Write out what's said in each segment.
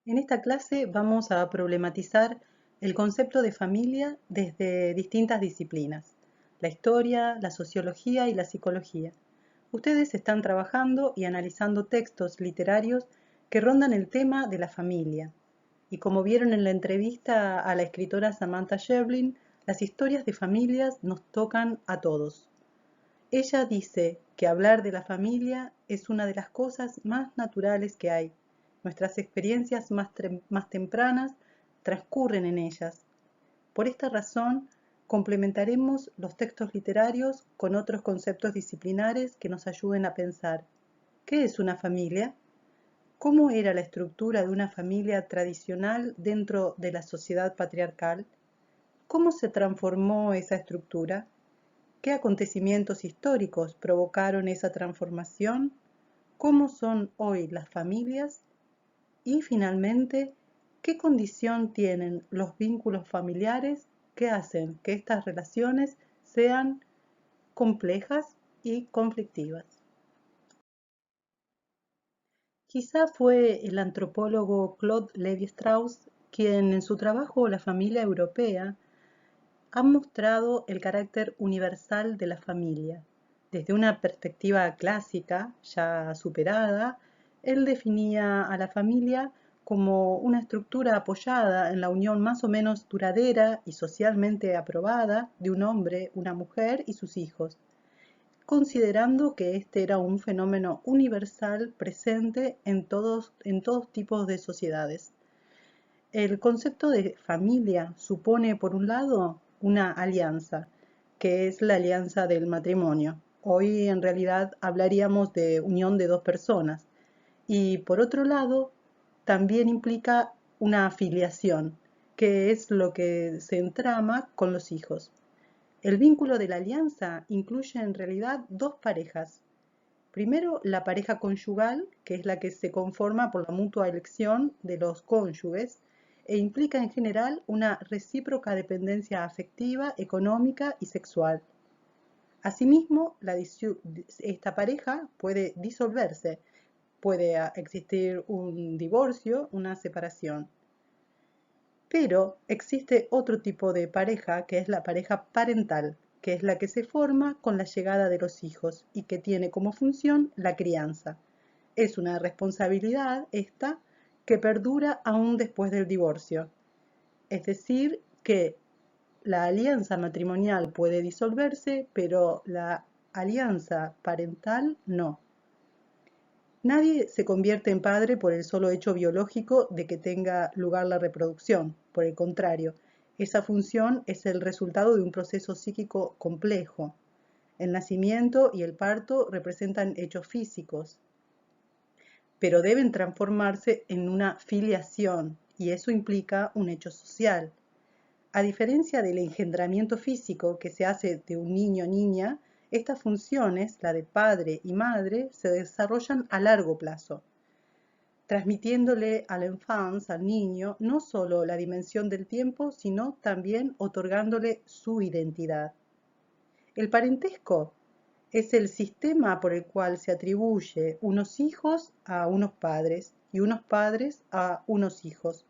En esta clase vamos a problematizar el concepto de familia desde distintas disciplinas, la historia, la sociología y la psicología. Ustedes están trabajando y analizando textos literarios que rondan el tema de la familia. Y como vieron en la entrevista a la escritora Samantha Schweblin, las historias de familias nos tocan a todos. Ella dice que hablar de la familia es una de las cosas más naturales que hay. Nuestras experiencias más tempranas transcurren en ellas. Por esta razón, complementaremos los textos literarios con otros conceptos disciplinares que nos ayuden a pensar. ¿Qué es una familia? ¿Cómo era la estructura de una familia tradicional dentro de la sociedad patriarcal? ¿Cómo se transformó esa estructura? ¿Qué acontecimientos históricos provocaron esa transformación? ¿Cómo son hoy las familias? Y finalmente, ¿qué condición tienen los vínculos familiares que hacen que estas relaciones sean complejas y conflictivas? Quizá fue el antropólogo Claude Lévi-Strauss quien en su trabajo La familia europea ha mostrado el carácter universal de la familia. Desde una perspectiva clásica, ya superada, él definía a la familia como una estructura apoyada en la unión más o menos duradera y socialmente aprobada de un hombre, una mujer y sus hijos, considerando que este era un fenómeno universal presente en todos tipos de sociedades. El concepto de familia supone, por un lado, una alianza, que es la alianza del matrimonio. Hoy en realidad hablaríamos de unión de dos personas. Y por otro lado, también implica una afiliación, que es lo que se entrama con los hijos. El vínculo de la alianza incluye en realidad dos parejas. Primero, la pareja conyugal, que es la que se conforma por la mutua elección de los cónyuges e implica en general una recíproca dependencia afectiva, económica y sexual. Asimismo, esta pareja puede disolverse, puede existir un divorcio, una separación. Pero existe otro tipo de pareja que es la pareja parental, que es la que se forma con la llegada de los hijos y que tiene como función la crianza. Es una responsabilidad esta que perdura aún después del divorcio. Es decir, que la alianza matrimonial puede disolverse, pero la alianza parental no. Nadie se convierte en padre por el solo hecho biológico de que tenga lugar la reproducción. Por el contrario, esa función es el resultado de un proceso psíquico complejo. El nacimiento y el parto representan hechos físicos, pero deben transformarse en una filiación, y eso implica un hecho social. A diferencia del engendramiento físico que se hace de un niño o niña, estas funciones, la de padre y madre, se desarrollan a largo plazo, transmitiéndole al enfant, al niño, no solo la dimensión del tiempo, sino también otorgándole su identidad. El parentesco es el sistema por el cual se atribuye unos hijos a unos padres y unos padres a unos hijos.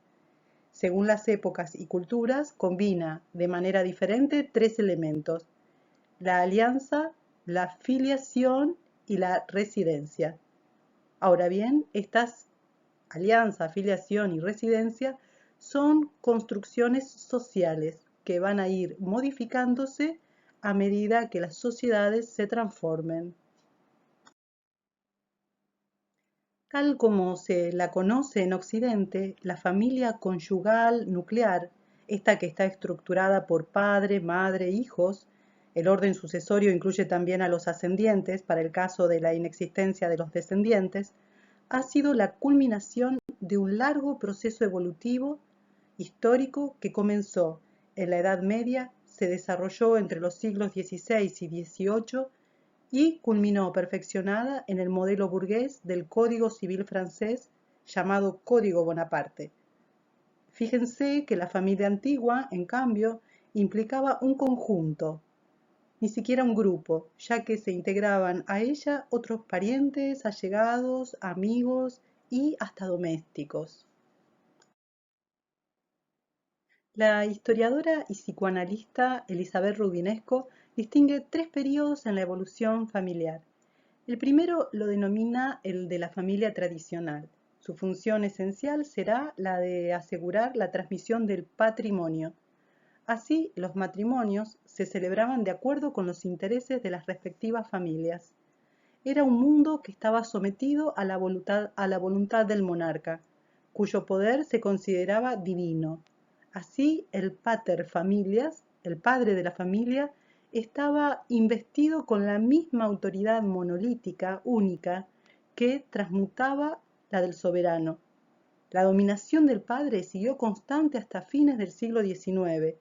Según las épocas y culturas, combina de manera diferente tres elementos: la alianza, la filiación y la residencia. Ahora bien, estas alianza, afiliación y residencia son construcciones sociales que van a ir modificándose a medida que las sociedades se transformen. Tal como se la conoce en Occidente, la familia conyugal nuclear, esta que está estructurada por padre, madre, hijos, el orden sucesorio incluye también a los ascendientes para el caso de la inexistencia de los descendientes, ha sido la culminación de un largo proceso evolutivo histórico que comenzó en la Edad Media, se desarrolló entre los siglos XVI y XVIII y culminó perfeccionada en el modelo burgués del Código Civil francés llamado Código Bonaparte. Fíjense que la familia antigua, en cambio, implicaba un conjunto, ni siquiera un grupo, ya que se integraban a ella otros parientes, allegados, amigos y hasta domésticos. La historiadora y psicoanalista Elizabeth Rubinesco distingue tres periodos en la evolución familiar. El primero lo denomina el de la familia tradicional. Su función esencial será la de asegurar la transmisión del patrimonio. Así, los matrimonios se celebraban de acuerdo con los intereses de las respectivas familias. Era un mundo que estaba sometido a la voluntad del monarca, cuyo poder se consideraba divino. Así, el pater familias, el padre de la familia, estaba investido con la misma autoridad monolítica, única, que transmutaba la del soberano. La dominación del padre siguió constante hasta fines del siglo XIX,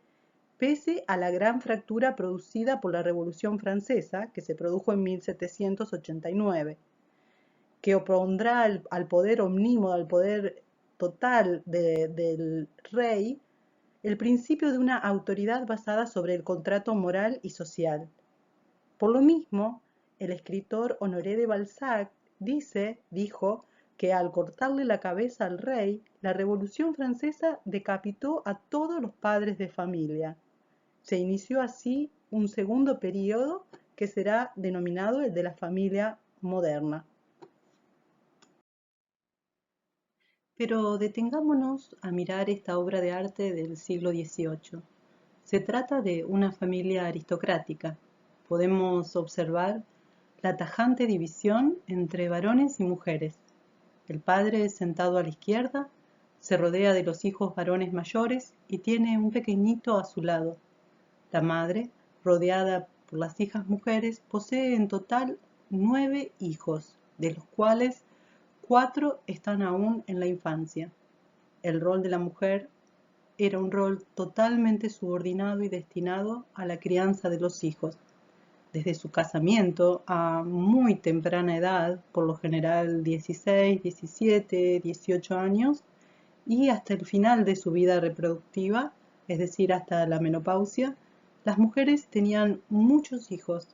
pese a la gran fractura producida por la Revolución Francesa, que se produjo en 1789, que opondrá al poder omnímodo, al poder total del rey, el principio de una autoridad basada sobre el contrato moral y social. Por lo mismo, el escritor Honoré de Balzac dijo que al cortarle la cabeza al rey, la Revolución Francesa decapitó a todos los padres de familia. Se inició así un segundo período que será denominado el de la familia moderna. Pero detengámonos a mirar esta obra de arte del siglo XVIII. Se trata de una familia aristocrática. Podemos observar la tajante división entre varones y mujeres. El padre, sentado a la izquierda, se rodea de los hijos varones mayores y tiene un pequeñito a su lado. La madre, rodeada por las hijas mujeres, posee en total 9 hijos, de los cuales 4 están aún en la infancia. El rol de la mujer era un rol totalmente subordinado y destinado a la crianza de los hijos. Desde su casamiento a muy temprana edad, por lo general 16, 17, 18 años, y hasta el final de su vida reproductiva, es decir, hasta la menopausia, las mujeres tenían muchos hijos.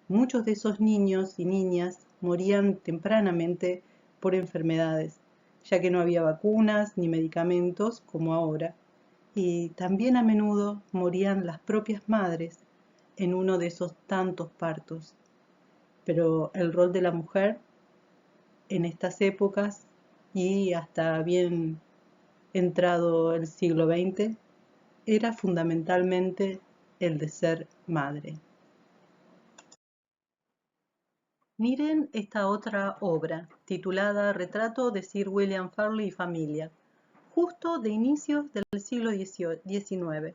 Muchos de esos niños y niñas morían tempranamente por enfermedades, ya que no había vacunas ni medicamentos como ahora. Y también a menudo morían las propias madres en uno de esos tantos partos. Pero el rol de la mujer en estas épocas y hasta bien entrado el siglo XX era fundamentalmente el de ser madre. Miren esta otra obra, titulada Retrato de Sir William Farley y familia, justo de inicios del siglo XIX.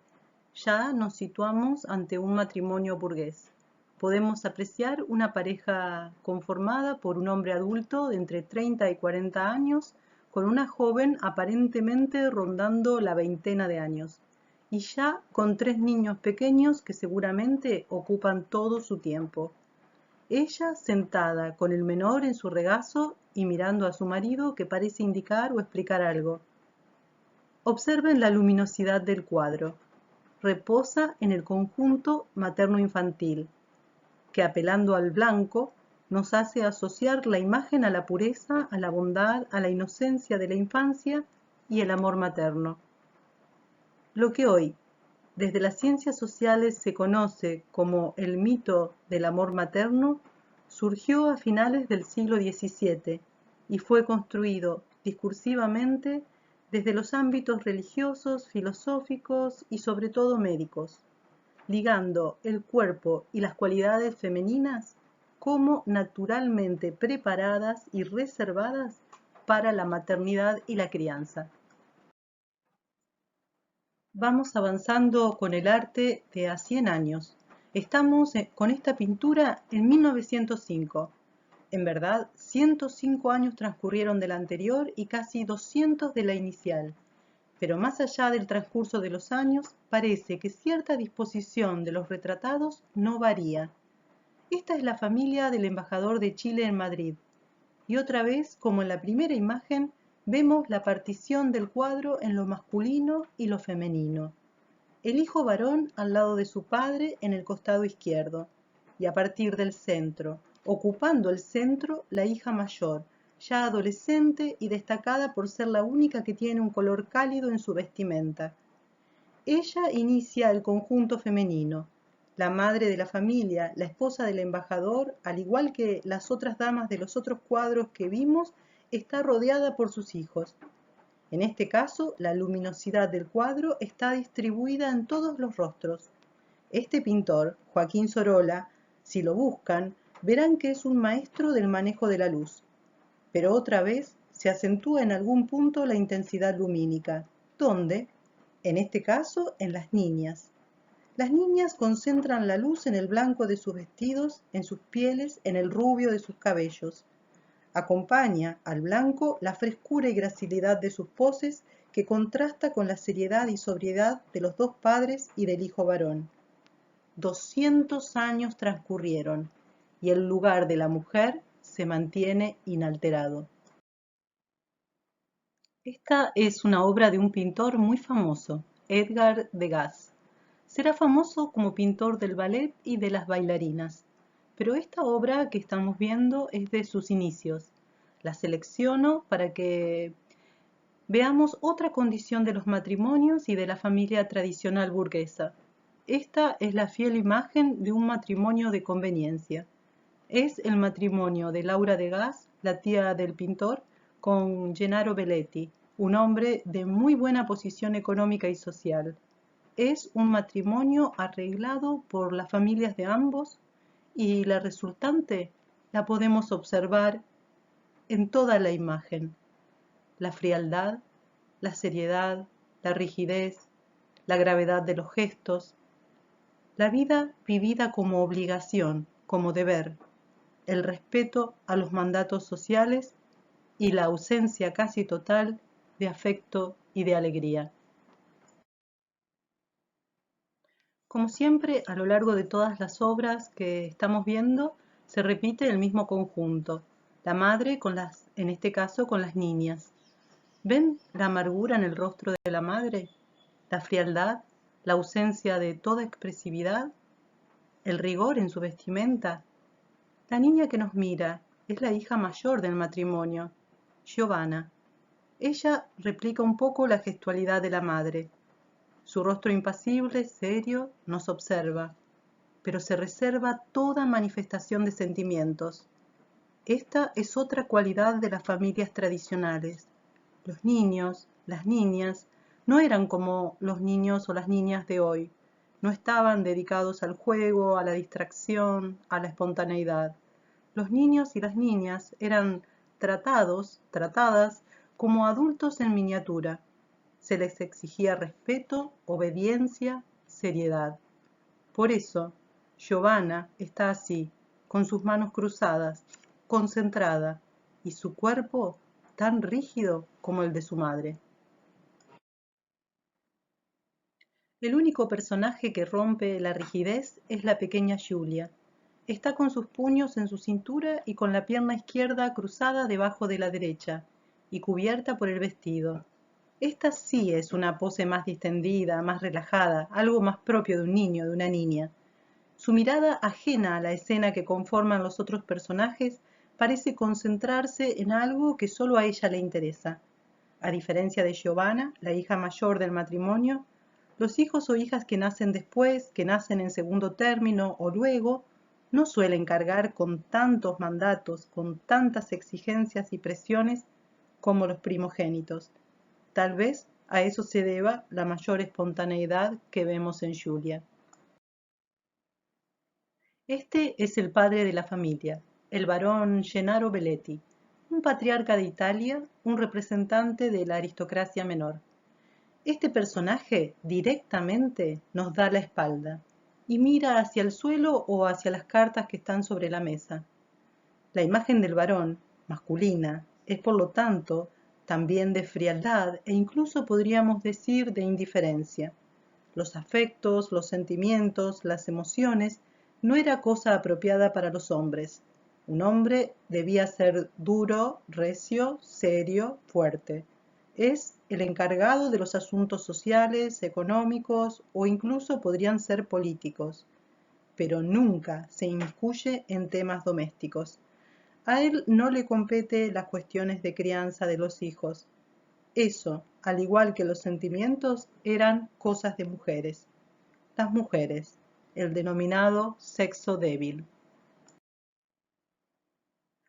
Ya nos situamos ante un matrimonio burgués. Podemos apreciar una pareja conformada por un hombre adulto de entre 30 y 40 años, con una joven aparentemente rondando la veintena de años, y ya con 3 niños pequeños que seguramente ocupan todo su tiempo. Ella sentada con el menor en su regazo y mirando a su marido que parece indicar o explicar algo. Observen la luminosidad del cuadro. Reposa en el conjunto materno-infantil, que apelando al blanco nos hace asociar la imagen a la pureza, a la bondad, a la inocencia de la infancia y el amor materno. Lo que hoy, desde las ciencias sociales, se conoce como el mito del amor materno, surgió a finales del siglo XVII y fue construido discursivamente desde los ámbitos religiosos, filosóficos y sobre todo médicos, ligando el cuerpo y las cualidades femeninas como naturalmente preparadas y reservadas para la maternidad y la crianza. Vamos avanzando con el arte de a 100 años. Estamos con esta pintura en 1905. En verdad, 105 años transcurrieron de la anterior y casi 200 de la inicial. Pero más allá del transcurso de los años, parece que cierta disposición de los retratados no varía. Esta es la familia del embajador de Chile en Madrid. Y otra vez, como en la primera imagen, vemos la partición del cuadro en lo masculino y lo femenino. El hijo varón al lado de su padre en el costado izquierdo, y a partir del centro, ocupando el centro, la hija mayor, ya adolescente y destacada por ser la única que tiene un color cálido en su vestimenta. Ella inicia el conjunto femenino, la madre de la familia, la esposa del embajador, al igual que las otras damas de los otros cuadros que vimos, está rodeada por sus hijos. En este caso, la luminosidad del cuadro está distribuida en todos los rostros. Este pintor, Joaquín Sorolla, si lo buscan, verán que es un maestro del manejo de la luz. Pero otra vez se acentúa en algún punto la intensidad lumínica. ¿Dónde? En este caso, en las niñas. Las niñas concentran la luz en el blanco de sus vestidos, en sus pieles, en el rubio de sus cabellos. Acompaña al blanco la frescura y gracilidad de sus poses que contrasta con la seriedad y sobriedad de los dos padres y del hijo varón. 200 años transcurrieron y el lugar de la mujer se mantiene inalterado. Esta es una obra de un pintor muy famoso, Edgar Degas. Será famoso como pintor del ballet y de las bailarinas, pero esta obra que estamos viendo es de sus inicios. La selecciono para que veamos otra condición de los matrimonios y de la familia tradicional burguesa. Esta es la fiel imagen de un matrimonio de conveniencia. Es el matrimonio de Laura Degas, la tía del pintor, con Gennaro Belletti, un hombre de muy buena posición económica y social. Es un matrimonio arreglado por las familias de ambos y la resultante la podemos observar en toda la imagen. La frialdad, la seriedad, la rigidez, la gravedad de los gestos, la vida vivida como obligación, como deber, el respeto a los mandatos sociales y la ausencia casi total de afecto y de alegría. Como siempre, a lo largo de todas las obras que estamos viendo, se repite el mismo conjunto, la madre en este caso con las niñas. ¿Ven la amargura en el rostro de la madre? ¿La frialdad? ¿La ausencia de toda expresividad? ¿El rigor en su vestimenta? La niña que nos mira es la hija mayor del matrimonio, Giovanna. Ella replica un poco la gestualidad de la madre. Su rostro impasible, serio, nos observa, pero se reserva toda manifestación de sentimientos. Esta es otra cualidad de las familias tradicionales. Los niños, las niñas, no eran como los niños o las niñas de hoy. No estaban dedicados al juego, a la distracción, a la espontaneidad. Los niños y las niñas eran tratadas como adultos en miniatura. Se les exigía respeto, obediencia, seriedad. Por eso, Giovanna está así, con sus manos cruzadas, concentrada, y su cuerpo tan rígido como el de su madre. El único personaje que rompe la rigidez es la pequeña Julia. Está con sus puños en su cintura y con la pierna izquierda cruzada debajo de la derecha y cubierta por el vestido. Esta sí es una pose más distendida, más relajada, algo más propio de un niño, de una niña. Su mirada, ajena a la escena que conforman los otros personajes, parece concentrarse en algo que solo a ella le interesa. A diferencia de Giovanna, la hija mayor del matrimonio, los hijos o hijas que nacen después, que nacen en segundo término o luego, no suelen cargar con tantos mandatos, con tantas exigencias y presiones como los primogénitos. Tal vez a eso se deba la mayor espontaneidad que vemos en Julia. Este es el padre de la familia, el barón Gennaro Belletti, un patriarca de Italia, un representante de la aristocracia menor. Este personaje directamente nos da la espalda y mira hacia el suelo o hacia las cartas que están sobre la mesa. La imagen del varón, masculina, es por lo tanto también de frialdad e incluso podríamos decir de indiferencia. Los afectos, los sentimientos, las emociones no era cosa apropiada para los hombres. Un hombre debía ser duro, recio, serio, fuerte. Es el encargado de los asuntos sociales, económicos o incluso podrían ser políticos, pero nunca se inmiscuye en temas domésticos. A él no le compete las cuestiones de crianza de los hijos. Eso, al igual que los sentimientos, eran cosas de mujeres. Las mujeres, el denominado sexo débil.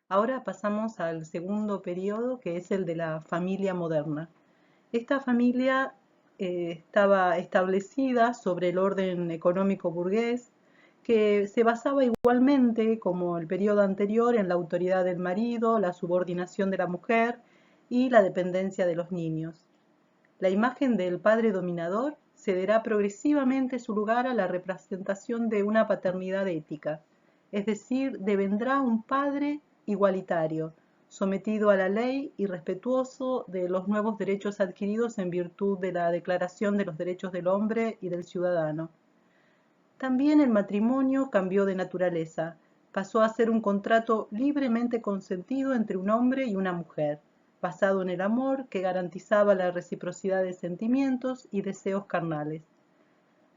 Ahora pasamos al segundo periodo, que es el de la familia moderna. Esta familia estaba establecida sobre el orden económico burgués, que se basaba igualmente, como el periodo anterior, en la autoridad del marido, la subordinación de la mujer y la dependencia de los niños. La imagen del padre dominador cederá progresivamente su lugar a la representación de una paternidad ética, es decir, devendrá un padre igualitario, sometido a la ley y respetuoso de los nuevos derechos adquiridos en virtud de la Declaración de los Derechos del Hombre y del Ciudadano. También el matrimonio cambió de naturaleza, pasó a ser un contrato libremente consentido entre un hombre y una mujer, basado en el amor que garantizaba la reciprocidad de sentimientos y deseos carnales.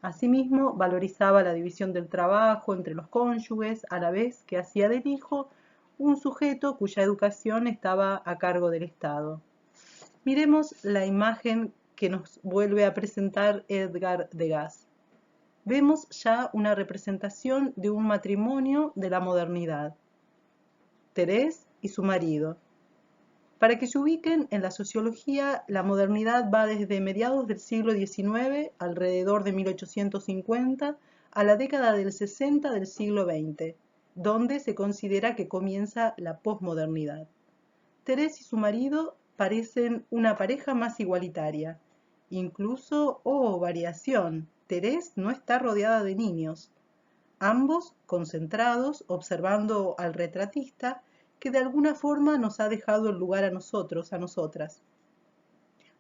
Asimismo, valorizaba la división del trabajo entre los cónyuges, a la vez que hacía del hijo un sujeto cuya educación estaba a cargo del Estado. Miremos la imagen que nos vuelve a presentar Edgar Degas. Vemos ya una representación de un matrimonio de la modernidad. Thérèse y su marido. Para que se ubiquen en la sociología, la modernidad va desde mediados del siglo XIX, alrededor de 1850, a la década del 60 del siglo XX, donde se considera que comienza la posmodernidad. Thérèse y su marido parecen una pareja más igualitaria. Incluso, variación, Thérèse no está rodeada de niños. Ambos concentrados, observando al retratista, que de alguna forma nos ha dejado el lugar a nosotros, a nosotras.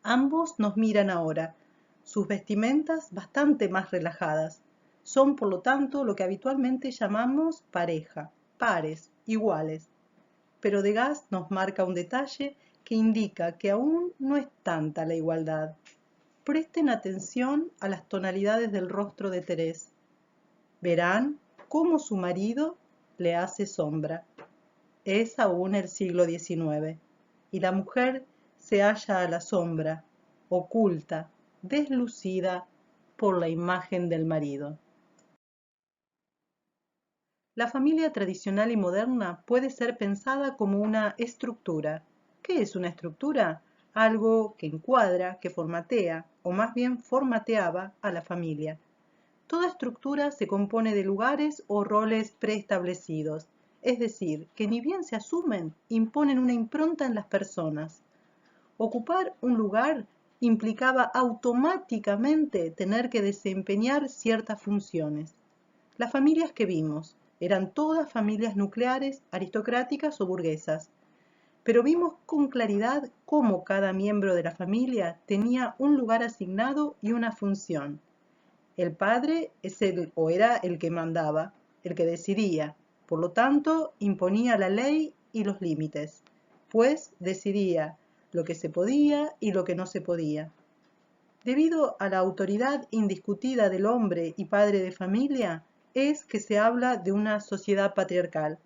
Ambos nos miran ahora, sus vestimentas bastante más relajadas. Son, por lo tanto, lo que habitualmente llamamos pareja, pares, iguales. Pero Degas nos marca un detalle que indica que aún no es tanta la igualdad. Presten atención a las tonalidades del rostro de Thérèse. Verán cómo su marido le hace sombra. Es aún el siglo XIX, y la mujer se halla a la sombra, oculta, deslucida por la imagen del marido. La familia tradicional y moderna puede ser pensada como una estructura. ¿Qué es una estructura? Algo que encuadra, que formatea, o más bien formateaba a la familia. Toda estructura se compone de lugares o roles preestablecidos, es decir, que ni bien se asumen, imponen una impronta en las personas. Ocupar un lugar implicaba automáticamente tener que desempeñar ciertas funciones. Las familias que vimos eran todas familias nucleares, aristocráticas o burguesas, pero vimos con claridad cómo cada miembro de la familia tenía un lugar asignado y una función. El padre era el que mandaba, el que decidía, por lo tanto imponía la ley y los límites, pues decidía lo que se podía y lo que no se podía. Debido a la autoridad indiscutida del hombre y padre de familia, es que se habla de una sociedad patriarcal.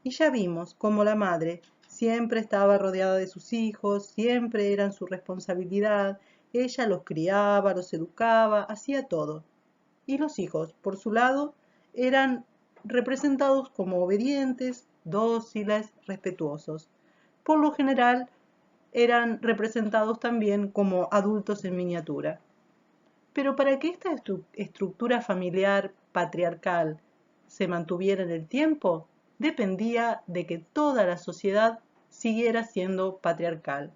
Y ya vimos cómo la madre siempre estaba rodeada de sus hijos, siempre eran su responsabilidad, ella los criaba, los educaba, hacía todo. Y los hijos, por su lado, eran representados como obedientes, dóciles, respetuosos. Por lo general, eran representados también como adultos en miniatura. Pero para que esta estructura familiar patriarcal se mantuviera en el tiempo, dependía de que toda la sociedad siguiera siendo patriarcal.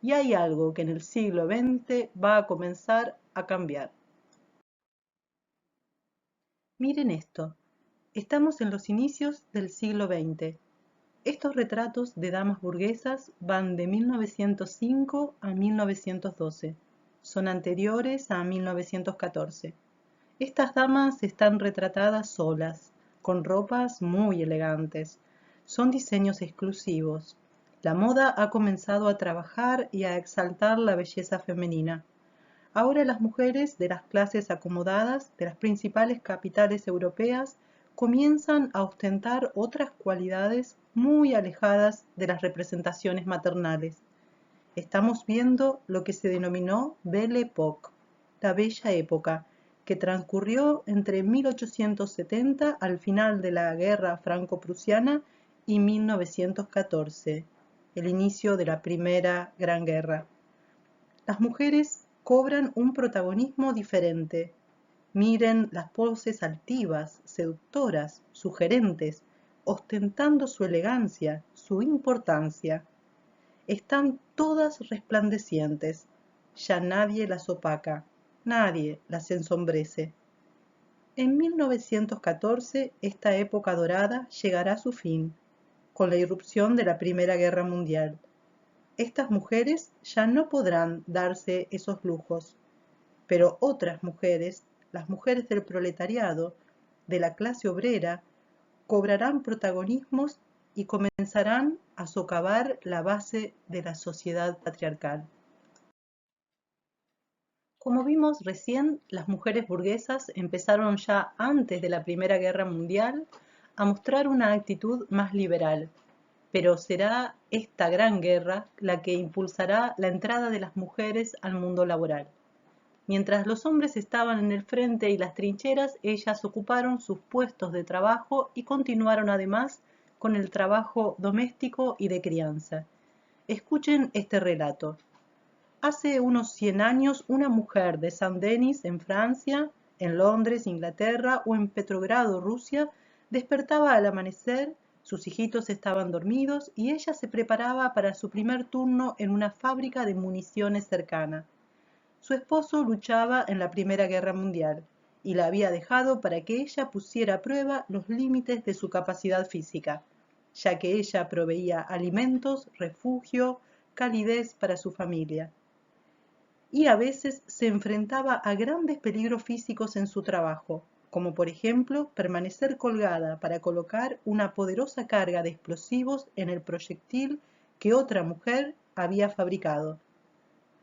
Y hay algo que en el siglo XX va a comenzar a cambiar. Miren esto, estamos en los inicios del siglo XX. Estos retratos de damas burguesas van de 1905 a 1912. Son anteriores a 1914. Estas damas están retratadas solas, con ropas muy elegantes. Son diseños exclusivos. La moda ha comenzado a trabajar y a exaltar la belleza femenina. Ahora las mujeres de las clases acomodadas de las principales capitales europeas comienzan a ostentar otras cualidades muy alejadas de las representaciones maternales. Estamos viendo lo que se denominó Belle Époque, la Bella Época, que transcurrió entre 1870, al final de la Guerra Franco-Prusiana, y 1914, el inicio de la Primera Gran Guerra. Las mujeres cobran un protagonismo diferente. Miren las poses altivas, seductoras, sugerentes, ostentando su elegancia, su importancia. Están todas resplandecientes. Ya nadie las opaca, nadie las ensombrece. En 1914 esta época dorada llegará a su fin, con la irrupción de la Primera Guerra Mundial. Estas mujeres ya no podrán darse esos lujos, pero otras mujeres, las mujeres del proletariado, de la clase obrera, cobrarán protagonismos y comenzarán a socavar la base de la sociedad patriarcal. Como vimos recién, las mujeres burguesas empezaron ya antes de la Primera Guerra Mundial a mostrar una actitud más liberal, pero será esta gran guerra la que impulsará la entrada de las mujeres al mundo laboral. Mientras los hombres estaban en el frente y las trincheras, ellas ocuparon sus puestos de trabajo y continuaron además con el trabajo doméstico y de crianza. Escuchen este relato. Hace unos 100 años, una mujer de Saint-Denis, en Francia, en Londres, Inglaterra o en Petrogrado, Rusia, despertaba al amanecer, sus hijitos estaban dormidos y ella se preparaba para su primer turno en una fábrica de municiones cercana. Su esposo luchaba en la Primera Guerra Mundial y la había dejado para que ella pusiera a prueba los límites de su capacidad física, ya que ella proveía alimentos, refugio, calidez para su familia. Y a veces se enfrentaba a grandes peligros físicos en su trabajo, como por ejemplo permanecer colgada para colocar una poderosa carga de explosivos en el proyectil que otra mujer había fabricado.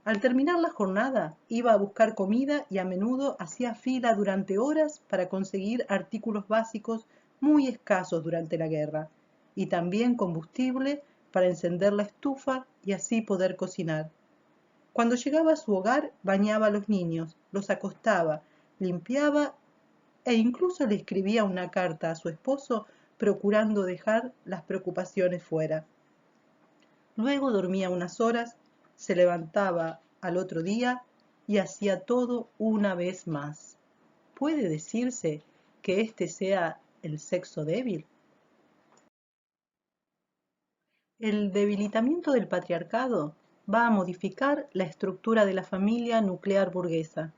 Al terminar la jornada, iba a buscar comida y a menudo hacía fila durante horas para conseguir artículos básicos muy escasos durante la guerra, y también combustible para encender la estufa y así poder cocinar. Cuando llegaba a su hogar, bañaba a los niños, los acostaba, limpiaba e incluso le escribía una carta a su esposo procurando dejar las preocupaciones fuera. Luego dormía unas horas, se levantaba al otro día y hacía todo una vez más. ¿Puede decirse que este sea el sexo débil? El debilitamiento del patriarcado va a modificar la estructura de la familia nuclear burguesa,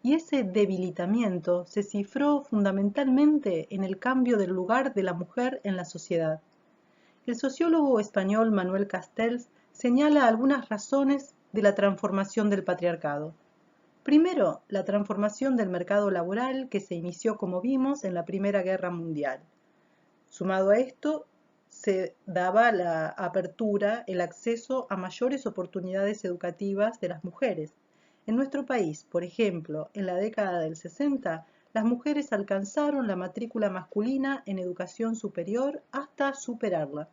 y ese debilitamiento se cifró fundamentalmente en el cambio del lugar de la mujer en la sociedad. El sociólogo español Manuel Castells señala algunas razones de la transformación del patriarcado. Primero, la transformación del mercado laboral que se inició, como vimos, en la Primera Guerra Mundial. Sumado a esto, se daba la apertura, el acceso a mayores oportunidades educativas de las mujeres. En nuestro país, por ejemplo, en la década del 60, las mujeres alcanzaron la matrícula masculina en educación superior hasta superarla.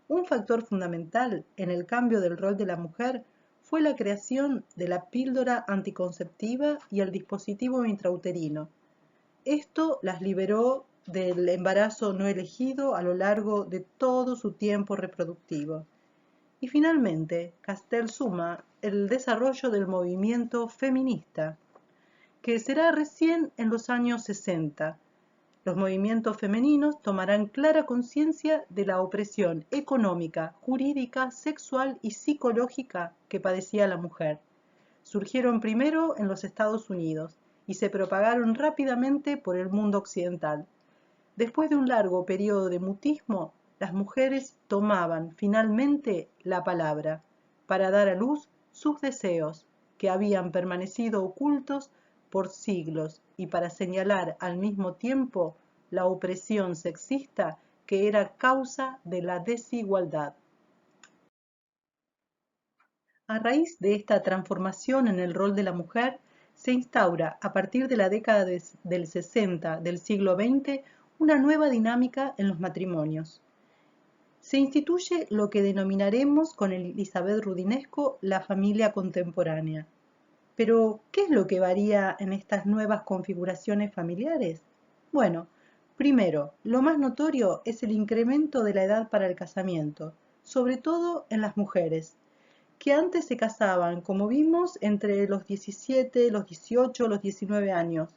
Un factor fundamental en el cambio del rol de la mujer fue la creación de la píldora anticonceptiva y el dispositivo intrauterino. Esto las liberó del embarazo no elegido a lo largo de todo su tiempo reproductivo. Y finalmente, Castell suma el desarrollo del movimiento feminista, que será recién en los años 60. Los movimientos femeninos tomarán clara conciencia de la opresión económica, jurídica, sexual y psicológica que padecía la mujer. Surgieron primero en los Estados Unidos y se propagaron rápidamente por el mundo occidental. Después de un largo periodo de mutismo, las mujeres tomaban finalmente la palabra para dar a luz sus deseos, que habían permanecido ocultos por siglos, y para señalar al mismo tiempo la opresión sexista que era causa de la desigualdad. A raíz de esta transformación en el rol de la mujer, se instaura a partir de la década del 60 del siglo XX una nueva dinámica en los matrimonios. Se instituye lo que denominaremos con Elizabeth Rudinesco la familia contemporánea. Pero, ¿qué es lo que varía en estas nuevas configuraciones familiares? Bueno, primero, lo más notorio es el incremento de la edad para el casamiento, sobre todo en las mujeres, que antes se casaban, como vimos, entre los 17, los 18, los 19 años.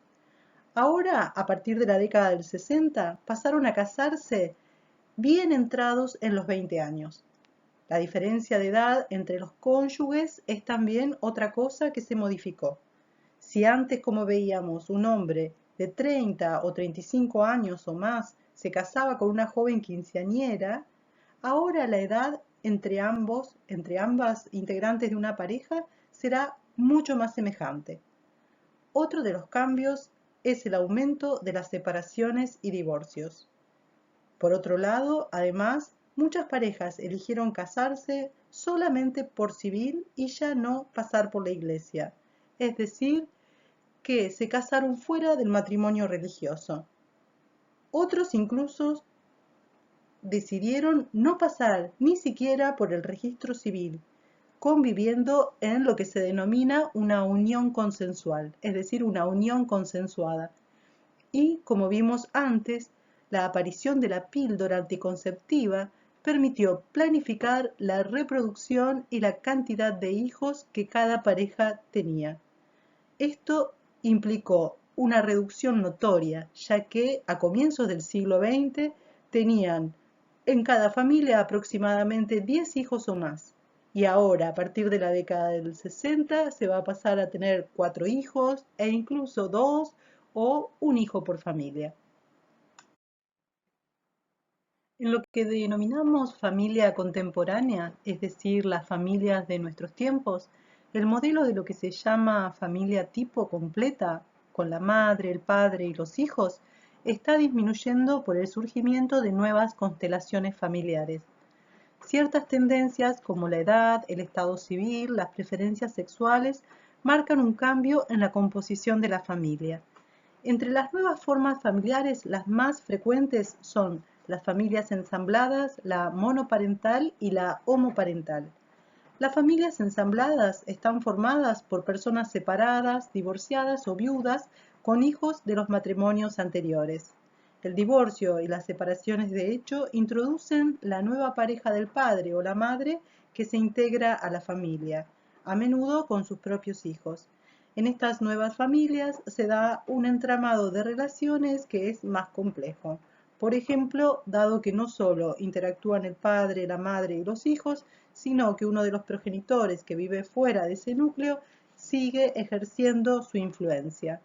Ahora, a partir de la década del 60, pasaron a casarse bien entrados en los 20 años. La diferencia de edad entre los cónyuges es también otra cosa que se modificó. Si antes, como veíamos, un hombre de 30 o 35 años o más se casaba con una joven quinceañera, ahora la edad entre ambas integrantes de una pareja será mucho más semejante. Otro de los cambios es el aumento de las separaciones y divorcios. Por otro lado, además, muchas parejas eligieron casarse solamente por civil y ya no pasar por la iglesia, es decir, que se casaron fuera del matrimonio religioso. Otros incluso decidieron no pasar ni siquiera por el registro civil, conviviendo en lo que se denomina una unión consensual, es decir, una unión consensuada. Y, como vimos antes, la aparición de la píldora anticonceptiva permitió planificar la reproducción y la cantidad de hijos que cada pareja tenía. Esto implicó una reducción notoria, ya que a comienzos del siglo XX tenían en cada familia aproximadamente 10 hijos o más. Y ahora, a partir de la década del 60, se va a pasar a tener 4 hijos e incluso 2 o un hijo por familia. En lo que denominamos familia contemporánea, es decir, las familias de nuestros tiempos, el modelo de lo que se llama familia tipo completa, con la madre, el padre y los hijos, está disminuyendo por el surgimiento de nuevas constelaciones familiares. Ciertas tendencias como la edad, el estado civil, las preferencias sexuales, marcan un cambio en la composición de la familia. Entre las nuevas formas familiares, las más frecuentes son las familias ensambladas, la monoparental y la homoparental. Las familias ensambladas están formadas por personas separadas, divorciadas o viudas con hijos de los matrimonios anteriores. El divorcio y las separaciones de hecho introducen la nueva pareja del padre o la madre que se integra a la familia, a menudo con sus propios hijos. En estas nuevas familias se da un entramado de relaciones que es más complejo. Por ejemplo, dado que no solo interactúan el padre, la madre y los hijos, sino que uno de los progenitores que vive fuera de ese núcleo sigue ejerciendo su influencia.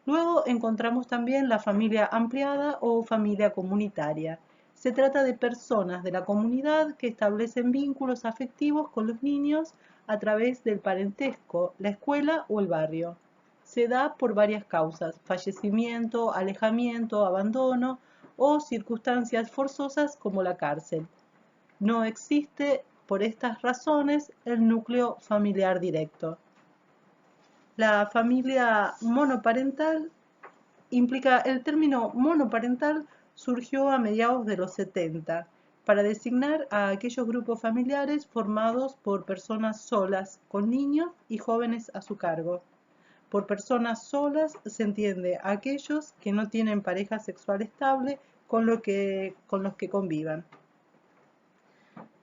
Luego encontramos también la familia ampliada o familia comunitaria. Se trata de personas de la comunidad que establecen vínculos afectivos con los niños a través del parentesco, la escuela o el barrio. Se da por varias causas: fallecimiento, alejamiento, abandono o circunstancias forzosas como la cárcel. No existe, por estas razones, el núcleo familiar directo. La familia monoparental implica el término monoparental surgió a mediados de los 70 para designar a aquellos grupos familiares formados por personas solas, con niños y jóvenes a su cargo. Por personas solas se entiende a aquellos que no tienen pareja sexual estable con los que convivan.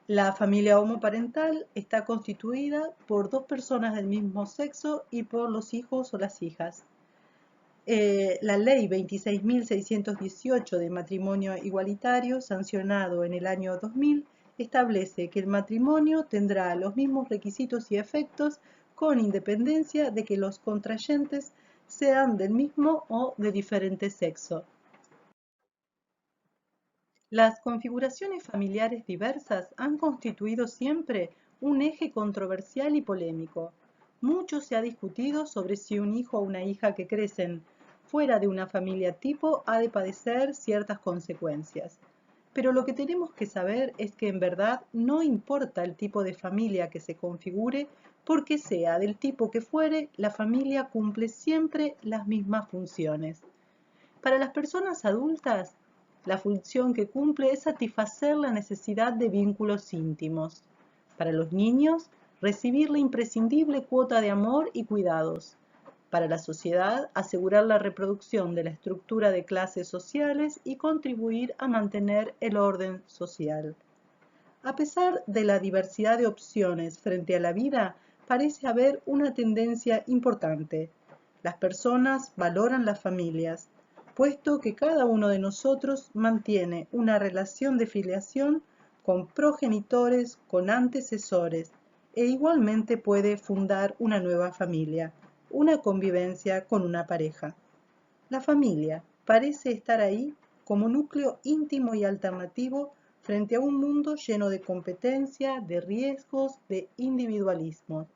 La familia homoparental está constituida por dos personas del mismo sexo y por los hijos o las hijas. La ley 26.618 de matrimonio igualitario, sancionado en el año 2000, establece que el matrimonio tendrá los mismos requisitos y efectos con independencia de que los contrayentes sean del mismo o de diferente sexo. Las configuraciones familiares diversas han constituido siempre un eje controversial y polémico. Mucho se ha discutido sobre si un hijo o una hija que crecen fuera de una familia tipo ha de padecer ciertas consecuencias. Pero lo que tenemos que saber es que en verdad no importa el tipo de familia que se configure, porque sea del tipo que fuere, la familia cumple siempre las mismas funciones. Para las personas adultas, La función que cumple es satisfacer la necesidad de vínculos íntimos. Para los niños, recibir la imprescindible cuota de amor y cuidados. Para la sociedad, asegurar la reproducción de la estructura de clases sociales y contribuir a mantener el orden social. A pesar de la diversidad de opciones frente a la vida, parece haber una tendencia importante. Las personas valoran las familias, puesto que cada uno de nosotros mantiene una relación de filiación con progenitores, con antecesores, e igualmente puede fundar una nueva familia, una convivencia con una pareja. La familia parece estar ahí como núcleo íntimo y alternativo frente a un mundo lleno de competencia, de riesgos, de individualismo.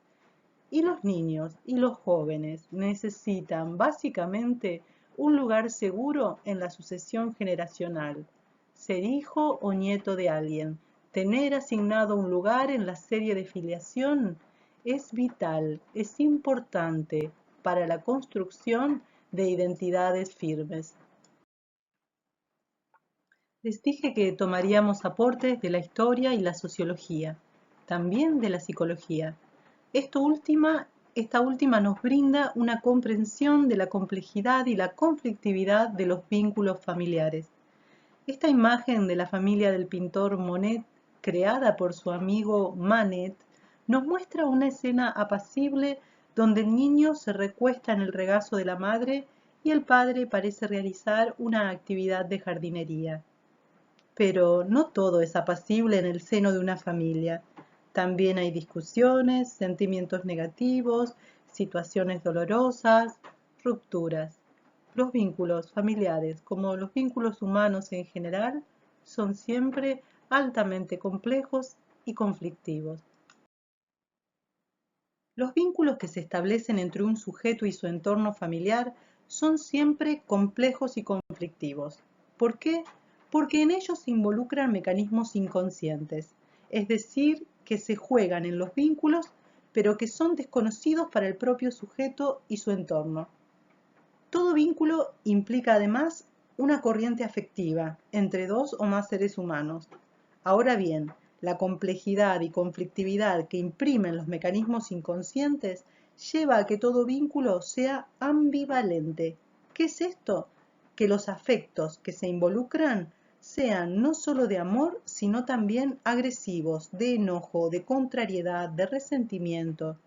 Y los niños y los jóvenes necesitan básicamente un lugar seguro en la sucesión generacional, ser hijo o nieto de alguien, tener asignado un lugar en la serie de filiación es vital, es importante para la construcción de identidades firmes. Les dije que tomaríamos aportes de la historia y la sociología, también de la psicología. Esta última nos brinda una comprensión de la complejidad y la conflictividad de los vínculos familiares. Esta imagen de la familia del pintor Monet, creada por su amigo Manet, nos muestra una escena apacible donde el niño se recuesta en el regazo de la madre y el padre parece realizar una actividad de jardinería. Pero no todo es apacible en el seno de una familia. También hay discusiones, sentimientos negativos, situaciones dolorosas, rupturas. Los vínculos familiares, como los vínculos humanos en general, son siempre altamente complejos y conflictivos. Los vínculos que se establecen entre un sujeto y su entorno familiar son siempre complejos y conflictivos. ¿Por qué? Porque en ellos se involucran mecanismos inconscientes, es decir, que se juegan en los vínculos, pero que son desconocidos para el propio sujeto y su entorno. Todo vínculo implica además una corriente afectiva entre dos o más seres humanos. Ahora bien, la complejidad y conflictividad que imprimen los mecanismos inconscientes lleva a que todo vínculo sea ambivalente. ¿Qué es esto? Que los afectos que se involucran sean no solo de amor, sino también agresivos, de enojo, de contrariedad, de resentimiento.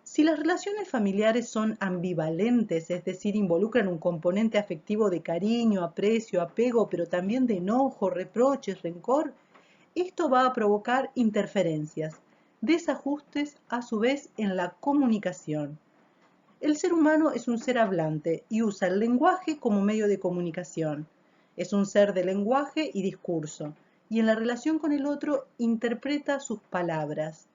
Si las relaciones familiares son ambivalentes, es decir, involucran un componente afectivo de cariño, aprecio, apego, pero también de enojo, reproches, rencor, esto va a provocar interferencias, desajustes a su vez en la comunicación. El ser humano es un ser hablante y usa el lenguaje como medio de comunicación. Es un ser de lenguaje y discurso, y en la relación con el otro interpreta sus palabras.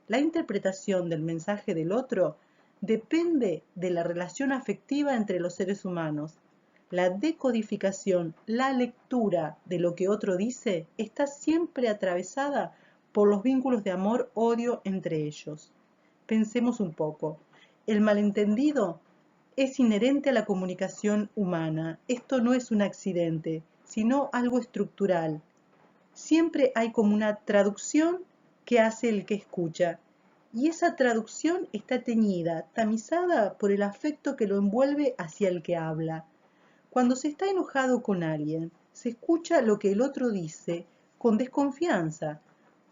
La interpretación del mensaje del otro depende de la relación afectiva entre los seres humanos. La decodificación, la lectura de lo que otro dice está siempre atravesada por los vínculos de amor-odio entre ellos. Pensemos un poco. El malentendido es inherente a la comunicación humana. Esto no es un accidente, sino algo estructural. Siempre hay como una traducción que hace el que escucha. Y esa traducción está teñida, tamizada por el afecto que lo envuelve hacia el que habla. Cuando se está enojado con alguien, se escucha lo que el otro dice con desconfianza,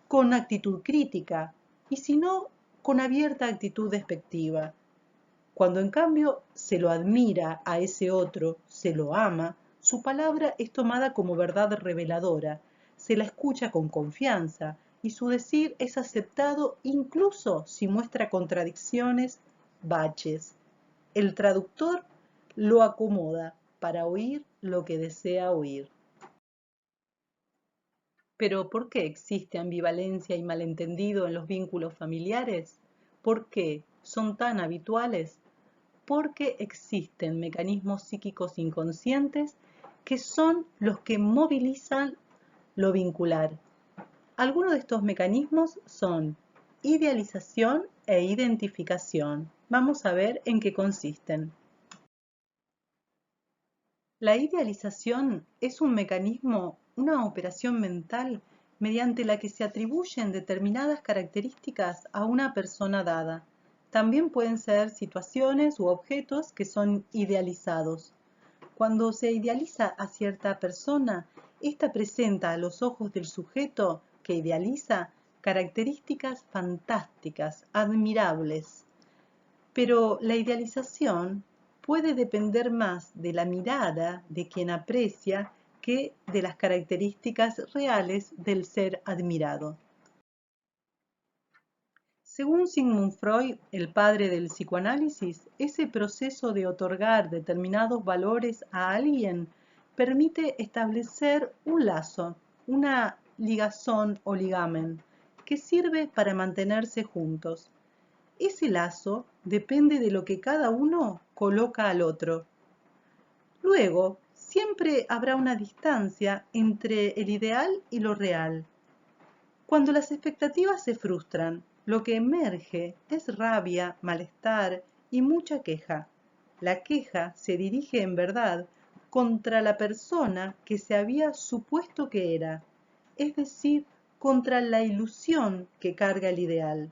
con actitud crítica, y si no, con abierta actitud despectiva. Cuando en cambio se lo admira a ese otro, se lo ama, su palabra es tomada como verdad reveladora, se la escucha con confianza y su decir es aceptado incluso si muestra contradicciones, baches. El traductor lo acomoda para oír lo que desea oír. Pero ¿por qué existe ambivalencia y malentendido en los vínculos familiares? ¿Por qué son tan habituales? Porque existen mecanismos psíquicos inconscientes que son los que movilizan lo vincular. Algunos de estos mecanismos son idealización e identificación. Vamos a ver en qué consisten. La idealización es un mecanismo, una operación mental mediante la que se atribuyen determinadas características a una persona dada. También pueden ser situaciones u objetos que son idealizados. Cuando se idealiza a cierta persona, ésta presenta a los ojos del sujeto que idealiza características fantásticas, admirables. Pero la idealización puede depender más de la mirada de quien aprecia que de las características reales del ser admirado. Según Sigmund Freud, el padre del psicoanálisis, ese proceso de otorgar determinados valores a alguien permite establecer un lazo, una ligazón o ligamen, que sirve para mantenerse juntos. Ese lazo depende de lo que cada uno coloca al otro. Luego, siempre habrá una distancia entre el ideal y lo real. Cuando las expectativas se frustran, lo que emerge es rabia, malestar y mucha queja. La queja se dirige en verdad contra la persona que se había supuesto que era, es decir, contra la ilusión que carga el ideal.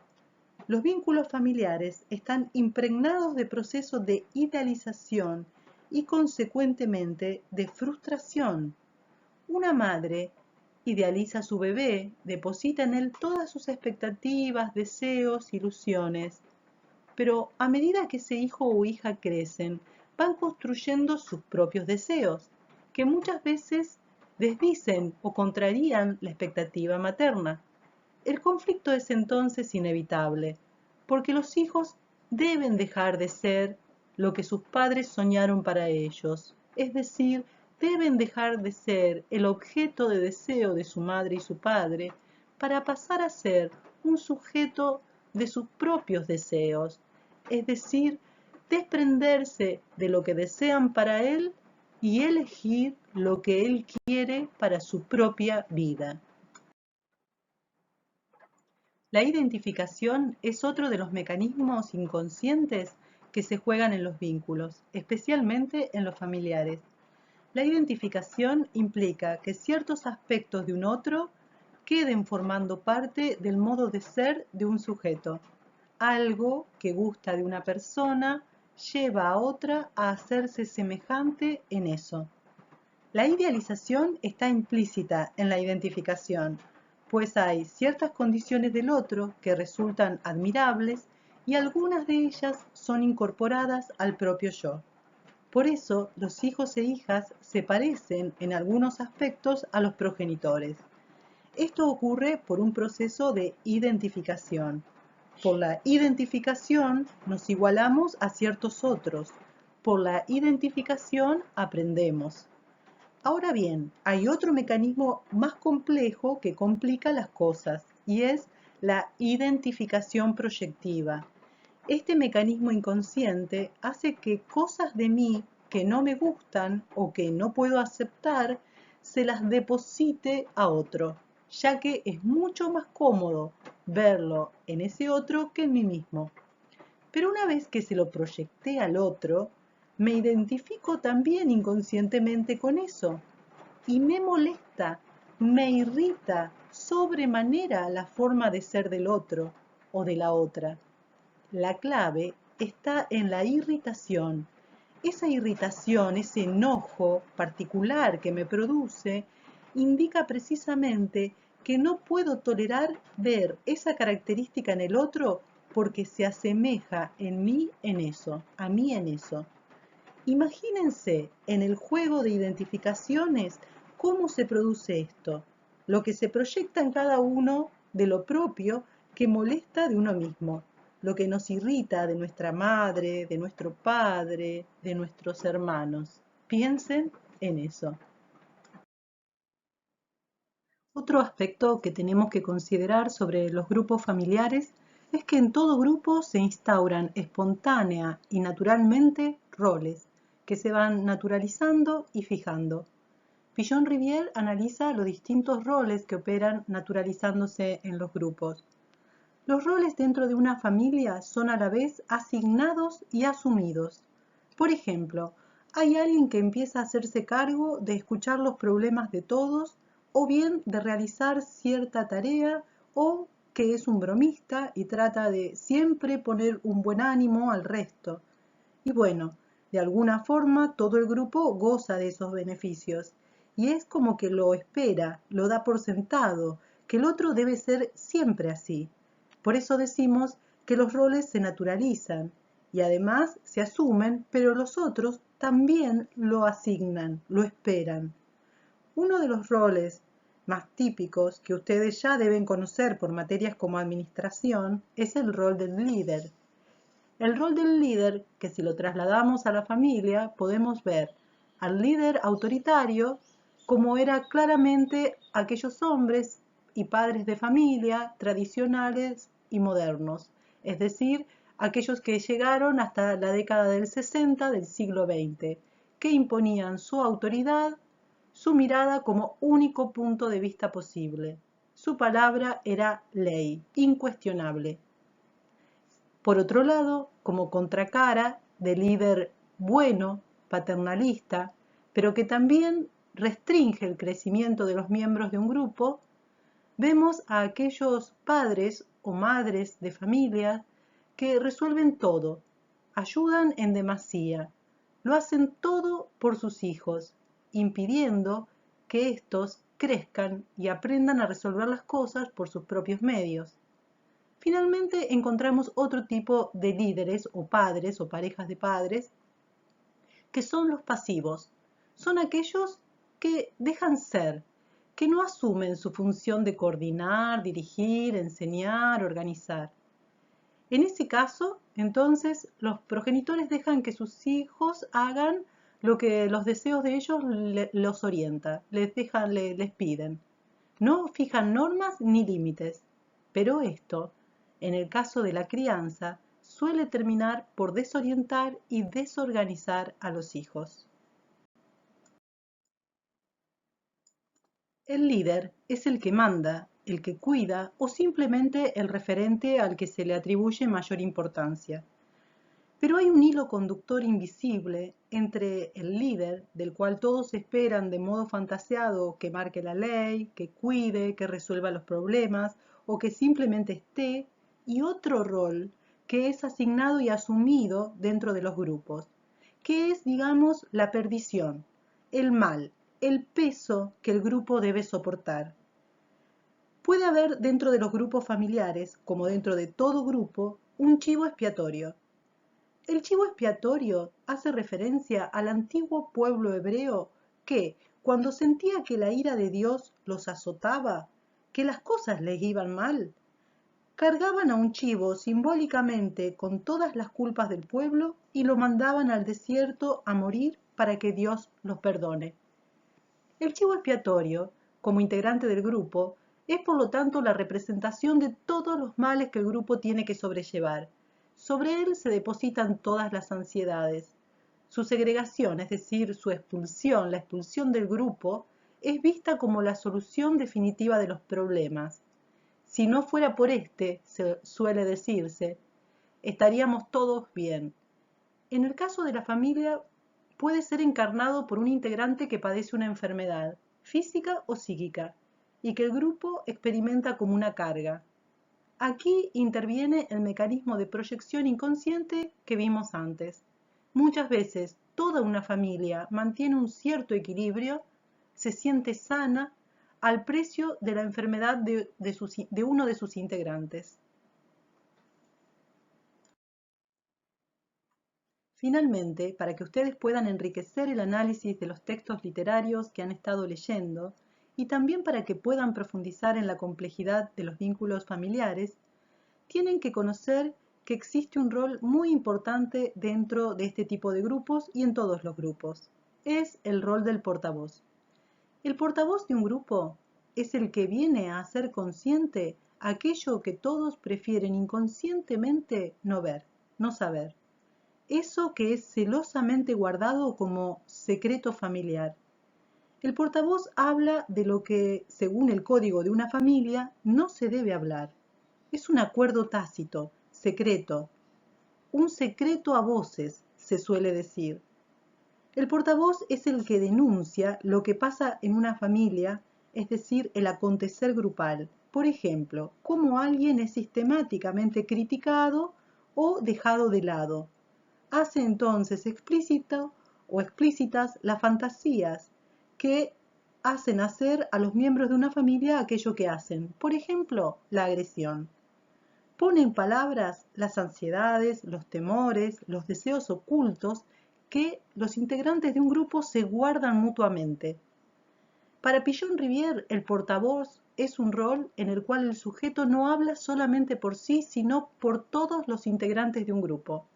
Los vínculos familiares están impregnados de procesos de idealización y consecuentemente de frustración. Una madre idealiza a su bebé, deposita en él todas sus expectativas, deseos, ilusiones, pero a medida que ese hijo o hija crecen, van construyendo sus propios deseos, que muchas veces desdicen o contrarían la expectativa materna. El conflicto es entonces inevitable, porque los hijos deben dejar de ser lo que sus padres soñaron para ellos, es decir, deben dejar de ser el objeto de deseo de su madre y su padre para pasar a ser un sujeto de sus propios deseos, es decir, desprenderse de lo que desean para él y elegir lo que él quiere para su propia vida. La identificación es otro de los mecanismos inconscientes que se juegan en los vínculos, especialmente en los familiares. La identificación implica que ciertos aspectos de un otro queden formando parte del modo de ser de un sujeto. Algo que gusta de una persona lleva a otra a hacerse semejante en eso. La idealización está implícita en la identificación, pues hay ciertas condiciones del otro que resultan admirables y algunas de ellas son incorporadas al propio yo. Por eso, los hijos e hijas se parecen en algunos aspectos a los progenitores. Esto ocurre por un proceso de identificación. Por la identificación nos igualamos a ciertos otros. Por la identificación aprendemos. Ahora bien, hay otro mecanismo más complejo que complica las cosas y es la identificación proyectiva. Este mecanismo inconsciente hace que cosas de mí que no me gustan o que no puedo aceptar se las deposite a otro, ya que es mucho más cómodo verlo en ese otro que en mí mismo. Pero una vez que se lo proyecté al otro, me identifico también inconscientemente con eso y me molesta, me irrita sobremanera la forma de ser del otro o de la otra. La clave está en la irritación. Esa irritación, ese enojo particular que me produce, indica precisamente que no puedo tolerar ver esa característica en el otro porque se asemeja en mí en eso, a mí en eso. Imagínense en el juego de identificaciones cómo se produce esto, lo que se proyecta en cada uno de lo propio que molesta de uno mismo, lo que nos irrita de nuestra madre, de nuestro padre, de nuestros hermanos. Piensen en eso. Otro aspecto que tenemos que considerar sobre los grupos familiares es que en todo grupo se instauran espontánea y naturalmente roles que se van naturalizando y fijando. Pillon Rivière analiza los distintos roles que operan naturalizándose en los grupos. Los roles dentro de una familia son a la vez asignados y asumidos. Por ejemplo, hay alguien que empieza a hacerse cargo de escuchar los problemas de todos, o bien de realizar cierta tarea, o que es un bromista y trata de siempre poner un buen ánimo al resto. Y bueno, de alguna forma todo el grupo goza de esos beneficios. Y es como que lo espera, lo da por sentado, que el otro debe ser siempre así. Por eso decimos que los roles se naturalizan y además se asumen, pero los otros también lo asignan, lo esperan. Uno de los roles más típicos que ustedes ya deben conocer por materias como administración es el rol del líder. El rol del líder, que si lo trasladamos a la familia, podemos ver al líder autoritario como era claramente aquellos hombres y padres de familia tradicionales y modernos, es decir, aquellos que llegaron hasta la década del 60 del siglo XX, que imponían su autoridad, su mirada como único punto de vista posible. Su palabra era ley, incuestionable. Por otro lado, como contracara de líder bueno, paternalista, pero que también restringe el crecimiento de los miembros de un grupo, vemos a aquellos padres o madres de familia que resuelven todo, ayudan en demasía, lo hacen todo por sus hijos, impidiendo que éstos crezcan y aprendan a resolver las cosas por sus propios medios. Finalmente encontramos otro tipo de líderes o padres o parejas de padres que son los pasivos. Son aquellos que dejan ser, que no asumen su función de coordinar, dirigir, enseñar, organizar. En ese caso, entonces, los progenitores dejan que sus hijos hagan lo que los deseos de ellos los orienta, les piden. No fijan normas ni límites, pero esto, en el caso de la crianza, suele terminar por desorientar y desorganizar a los hijos. El líder es el que manda, el que cuida o simplemente el referente al que se le atribuye mayor importancia. Pero hay un hilo conductor invisible entre el líder, del cual todos esperan de modo fantaseado que marque la ley, que cuide, que resuelva los problemas o que simplemente esté, y otro rol que es asignado y asumido dentro de los grupos, que es, digamos, la perdición, el mal, el peso que el grupo debe soportar. Puede haber dentro de los grupos familiares, como dentro de todo grupo, un chivo expiatorio. El chivo expiatorio hace referencia al antiguo pueblo hebreo que, cuando sentía que la ira de Dios los azotaba, que las cosas les iban mal, cargaban a un chivo simbólicamente con todas las culpas del pueblo y lo mandaban al desierto a morir para que Dios los perdone. El chivo expiatorio, como integrante del grupo, es por lo tanto la representación de todos los males que el grupo tiene que sobrellevar. Sobre él se depositan todas las ansiedades. Su segregación, es decir, su expulsión, la expulsión del grupo, es vista como la solución definitiva de los problemas. Si no fuera por este, se suele decirse, estaríamos todos bien. En el caso de la familia, puede ser encarnado por un integrante que padece una enfermedad, física o psíquica, y que el grupo experimenta como una carga. Aquí interviene el mecanismo de proyección inconsciente que vimos antes. Muchas veces toda una familia mantiene un cierto equilibrio, se siente sana al precio de la enfermedad de uno de sus integrantes. Finalmente, para que ustedes puedan enriquecer el análisis de los textos literarios que han estado leyendo y también para que puedan profundizar en la complejidad de los vínculos familiares, tienen que conocer que existe un rol muy importante dentro de este tipo de grupos y en todos los grupos. Es el rol del portavoz. El portavoz de un grupo es el que viene a hacer consciente aquello que todos prefieren inconscientemente no ver, no saber. Eso que es celosamente guardado como secreto familiar. El portavoz habla de lo que, según el código de una familia, no se debe hablar. Es un acuerdo tácito, secreto. Un secreto a voces, se suele decir. El portavoz es el que denuncia lo que pasa en una familia, es decir, el acontecer grupal. Por ejemplo, cómo alguien es sistemáticamente criticado o dejado de lado. Hace entonces explícito o explícitas las fantasías que hacen hacer a los miembros de una familia aquello que hacen. Por ejemplo, la agresión. Pone en palabras las ansiedades, los temores, los deseos ocultos que los integrantes de un grupo se guardan mutuamente. Para Pillon-Rivière, el portavoz es un rol en el cual el sujeto no habla solamente por sí, sino por todos los integrantes de un grupo.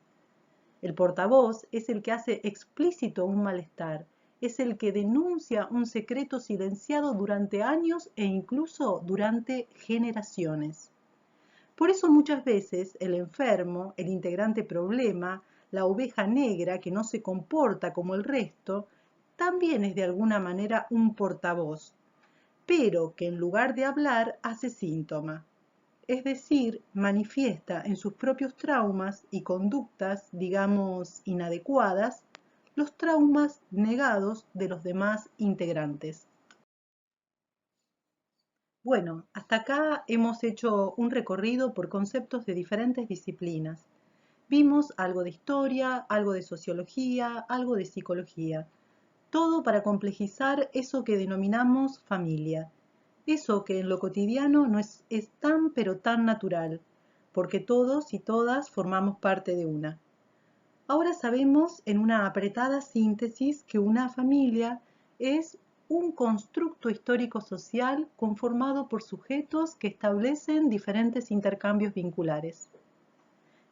El portavoz es el que hace explícito un malestar, es el que denuncia un secreto silenciado durante años e incluso durante generaciones. Por eso muchas veces el enfermo, el integrante problema, la oveja negra que no se comporta como el resto, también es de alguna manera un portavoz, pero que en lugar de hablar hace síntoma, es decir, manifiesta en sus propios traumas y conductas, digamos, inadecuadas, los traumas negados de los demás integrantes. Bueno, hasta acá hemos hecho un recorrido por conceptos de diferentes disciplinas. Vimos algo de historia, algo de sociología, algo de psicología, todo para complejizar eso que denominamos familia, eso que en lo cotidiano no es tan pero tan natural, porque todos y todas formamos parte de una. Ahora sabemos en una apretada síntesis que una familia es un constructo histórico-social conformado por sujetos que establecen diferentes intercambios vinculares.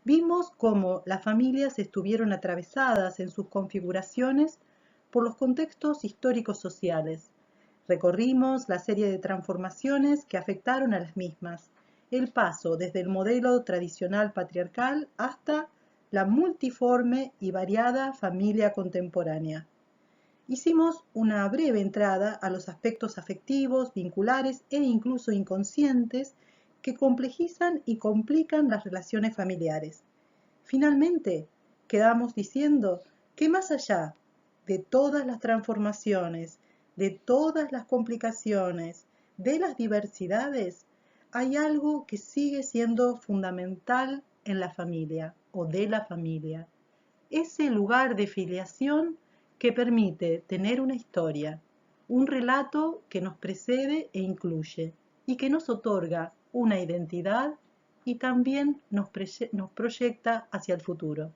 Vimos cómo las familias estuvieron atravesadas en sus configuraciones por los contextos históricos sociales. Recorrimos la serie de transformaciones que afectaron a las mismas, el paso desde el modelo tradicional patriarcal hasta la multiforme y variada familia contemporánea. Hicimos una breve entrada a los aspectos afectivos, vinculares e incluso inconscientes que complejizan y complican las relaciones familiares. Finalmente, quedamos diciendo que más allá de todas las transformaciones, de todas las complicaciones, de las diversidades, hay algo que sigue siendo fundamental en la familia o de la familia. Ese lugar de filiación que permite tener una historia, un relato que nos precede e incluye y que nos otorga una identidad y también nos proyecta hacia el futuro.